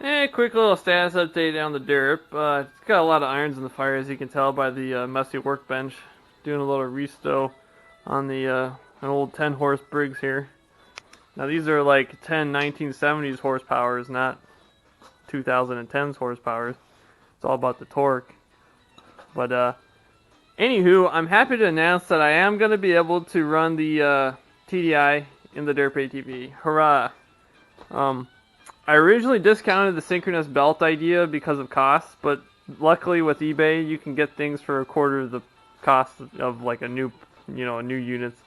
Quick little status update on the Derp. It's got a lot of irons in the fire, as you can tell by the messy workbench. Doing a little resto on the an old 10 horse Briggs here. Now these are like 1970s horsepowers, not 2010s horsepowers. It's all about the torque. But anywho, I'm happy to announce that I am going to be able to run the TDI in the Derp ATV. Hurrah! I originally discounted the synchronous belt idea because of cost, but luckily with eBay you can get things for a quarter of the cost of like a new units.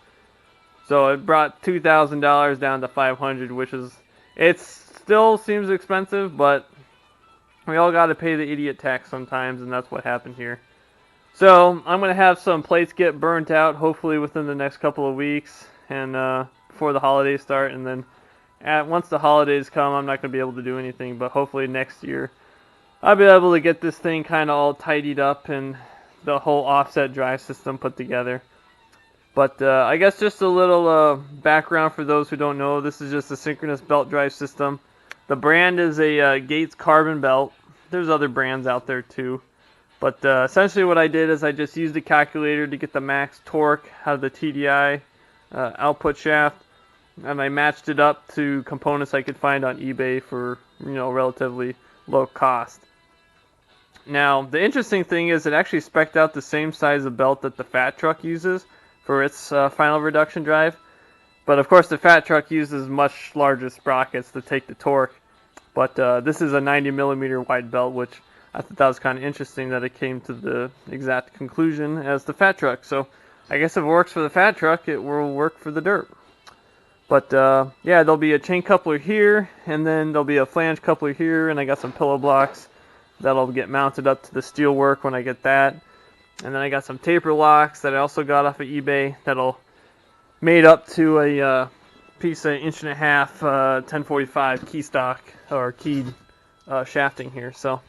So it brought $2,000 down to $500, which is, it still seems expensive, but we all got to pay the idiot tax sometimes, and that's what happened here. So I'm gonna have some plates get burnt out, hopefully within the next couple of weeks, and before the holidays start, and then once the holidays come, I'm not going to be able to do anything, but hopefully next year I'll be able to get this thing kind of all tidied up and the whole offset drive system put together. But I guess just a little background for those who don't know, this is just a synchronous belt drive system. The brand is a Gates carbon belt. There's other brands out there too. But essentially what I did is I just used a calculator to get the max torque out of the TDI output shaft. And I matched it up to components I could find on eBay for, relatively low cost. Now, the interesting thing is it actually spec'd out the same size of belt that the fat truck uses for its final reduction drive. But of course the fat truck uses much larger sprockets to take the torque. But this is a 90mm wide belt, which I thought that was kind of interesting that it came to the exact conclusion as the fat truck. So I guess if it works for the fat truck, it will work for the Derp. But yeah, there'll be a chain coupler here, and then there'll be a flange coupler here, and I got some pillow blocks that'll get mounted up to the steel work when I get that. And then I got some taper locks that I also got off of eBay that'll made up to a piece of 1.5" 1045 key stock or keyed shafting here. So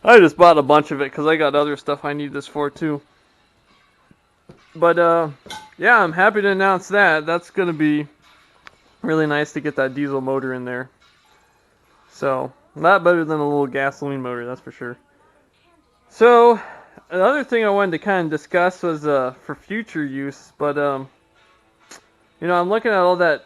I just bought a bunch of it because I got other stuff I need this for too. But yeah, I'm happy to announce that. That's going to be really nice to get that diesel motor in there. So, a lot better than a little gasoline motor, that's for sure. So, another thing I wanted to kind of discuss was for future use. But, I'm looking at all that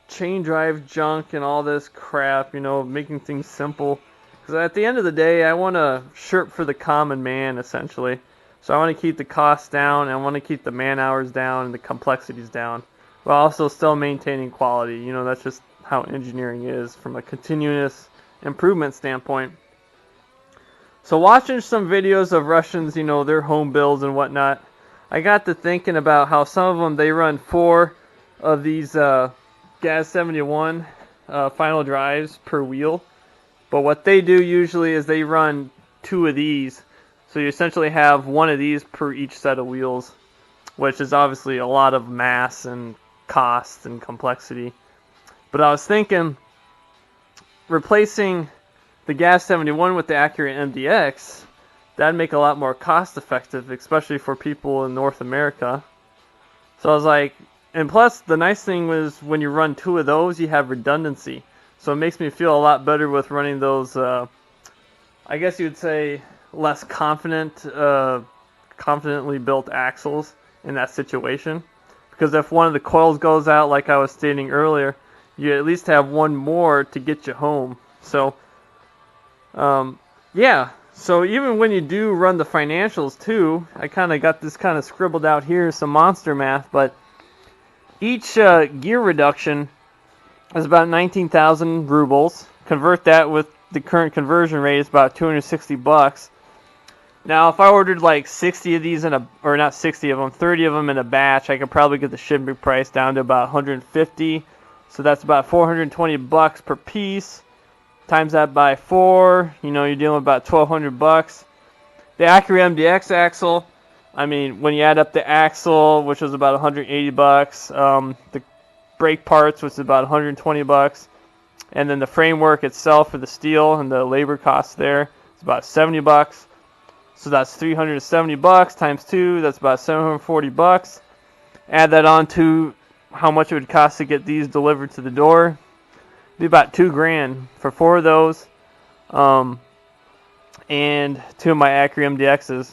chain drive junk and all this crap, making things simple. Because at the end of the day, I want to shirp for the common man, essentially. So I want to keep the costs down, and I want to keep the man hours down and the complexities down, while also still maintaining quality. That's just how engineering is from a continuous improvement standpoint. So watching some videos of Russians, their home builds and whatnot, I got to thinking about how some of them, they run 4 of these Gas 71 final drives per wheel. But what they do usually is they run 2 of these. So you essentially have 1 of these per each set of wheels, which is obviously a lot of mass and cost and complexity. But I was thinking, replacing the Gas 71 with the Acura MDX, that'd make a lot more cost effective, especially for people in North America. So I was like, and plus the nice thing was when you run 2 of those, you have redundancy. So it makes me feel a lot better with running those, I guess you'd say, less confidently built axles in that situation, because if one of the coils goes out, like I was stating earlier, you at least have 1 more to get you home. So yeah, so even when you do run the financials too, I kind of got this kind of scribbled out here, some monster math, but each gear reduction is about 19,000 rubles. Convert that with the current conversion rate, is about $260. Now, if I ordered like 60 of these or not 60 of them, 30 of them in a batch, I could probably get the shipping price down to about 150. So that's about $420 per piece. Times that by 4, you're dealing with about $1,200. The Acura MDX axle, I mean, when you add up the axle, which was about $180, the brake parts, which is about $120, and then the framework itself for the steel and the labor costs there, it's about $70. So that's $370 times 2. That's about $740. Add that on to how much it would cost to get these delivered to the door. It'd be about $2,000 for 4 of those. and 2 of my Acura MDXs.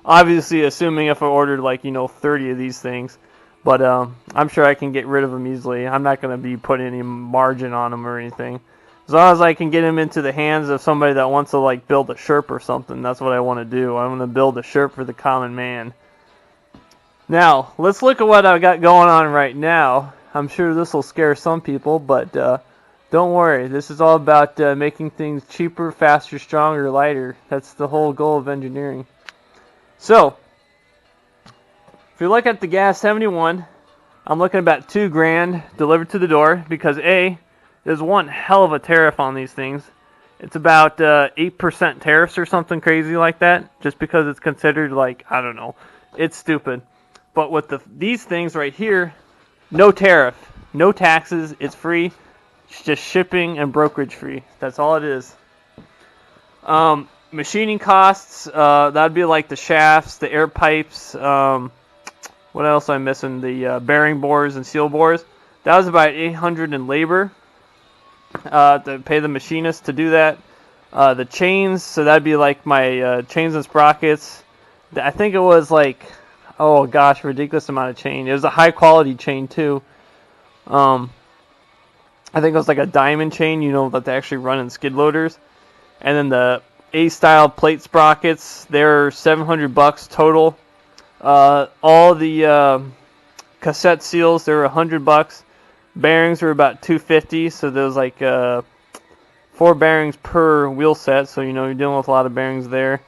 Obviously, assuming if I ordered like 30 of these things, but I'm sure I can get rid of them easily. I'm not going to be putting any margin on them or anything. As long as I can get them into the hands of somebody that wants to like build a Sherp or something, that's what I want to do. I want to build a Sherp for the common man. Now, let's look at what I got going on right now. I'm sure this will scare some people, but don't worry. This is all about making things cheaper, faster, stronger, lighter. That's the whole goal of engineering. So, if you look at the Gas 71, I'm looking at about $2 grand delivered to the door because A, there's one hell of a tariff on these things. It's about 8% tariffs or something crazy like that, just because it's considered like, I don't know, it's stupid. But with these things right here, no tariff, no taxes, it's free. It's just shipping and brokerage free. That's all it is. Machining costs, that'd be like the shafts, the air pipes, what else am I missing? The bearing bores and seal bores. That was about $800 in labor to pay the machinist to do that. The chains, so that'd be like my chains and sprockets. I think it was like, oh gosh, ridiculous amount of chain. It was a high quality chain too. I think it was like a diamond chain, that they actually run in skid loaders. And then the A-style plate sprockets, they're $700 total. All the cassette seals, they were $100. Bearings were about $250, so there's like 4 bearings per wheel set, so you're dealing with a lot of bearings there.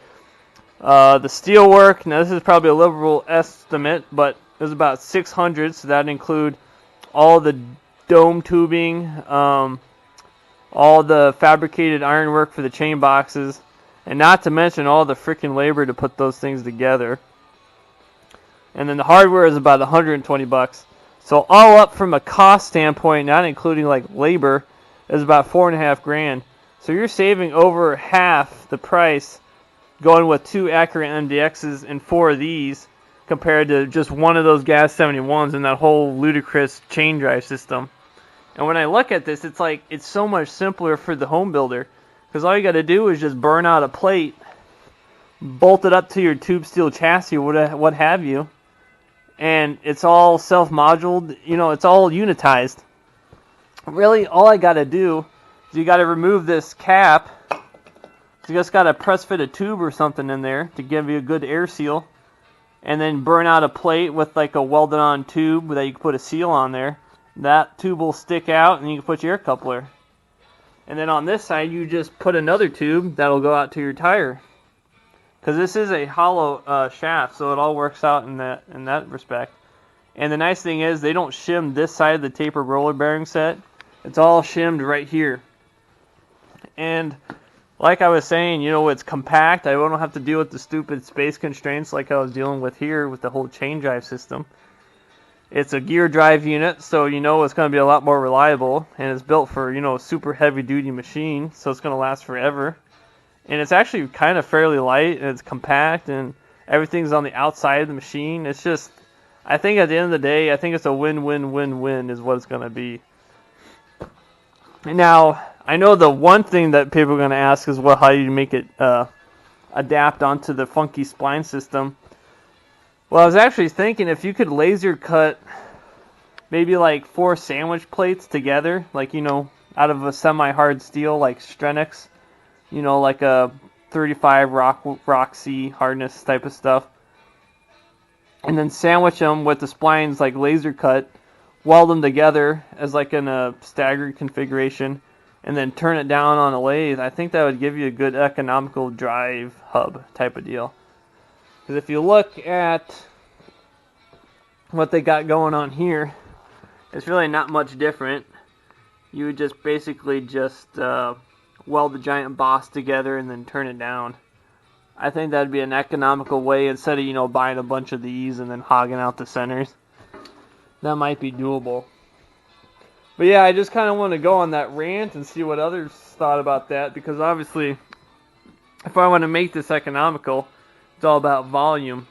The steel work, now this is probably a liberal estimate, but it was about $600, so that'd include all the dome tubing, all the fabricated ironwork for the chain boxes, and not to mention all the freaking labor to put those things together. And then the hardware is about $120. So all up from a cost standpoint, not including like labor, is about $4.5 grand. So you're saving over half the price going with 2 Acura MDXs and 4 of these compared to just one of those Gas 71s and that whole ludicrous chain drive system. And when I look at this, it's like it's so much simpler for the home builder because all you got to do is just burn out a plate, bolt it up to your tube steel chassis or what have you, and it's all self-moduled, it's all unitized. Really, all I got to do is you got to remove this cap. You just got to press fit a tube or something in there to give you a good air seal, and then burn out a plate with like a welded on tube that you can put a seal on there. That tube will stick out and you can put your air coupler. And then on this side you just put another tube that'll go out to your tire. Because this is a hollow shaft, so it all works out in that respect. And the nice thing is they don't shim this side of the tapered roller bearing set. It's all shimmed right here. And like I was saying, it's compact. I don't have to deal with the stupid space constraints like I was dealing with here with the whole chain drive system. It's a gear drive unit, so it's going to be a lot more reliable, and it's built for a super heavy duty machine, so it's going to last forever. And it's actually kind of fairly light, and it's compact, and everything's on the outside of the machine. It's just, I think at the end of the day, I think it's a win-win-win-win is what it's going to be. Now, I know the one thing that people are going to ask is, how do you make it adapt onto the funky spline system? Well, I was actually thinking if you could laser cut maybe like 4 sandwich plates together, like, out of a semi-hard steel like Strenix, like a 35 Roxy hardness type of stuff, and then sandwich them with the splines like laser cut, weld them together as like in a staggered configuration, and then turn it down on a lathe. I think that would give you a good economical drive hub type of deal. Because if you look at what they got going on here, it's really not much different. You would just basically weld the giant boss together and then turn it down. I think that'd be an economical way instead of buying a bunch of these and then hogging out the centers. That might be doable. But yeah, I just kind of want to go on that rant and see what others thought about that, because obviously if I want to make this economical, it's all about volume,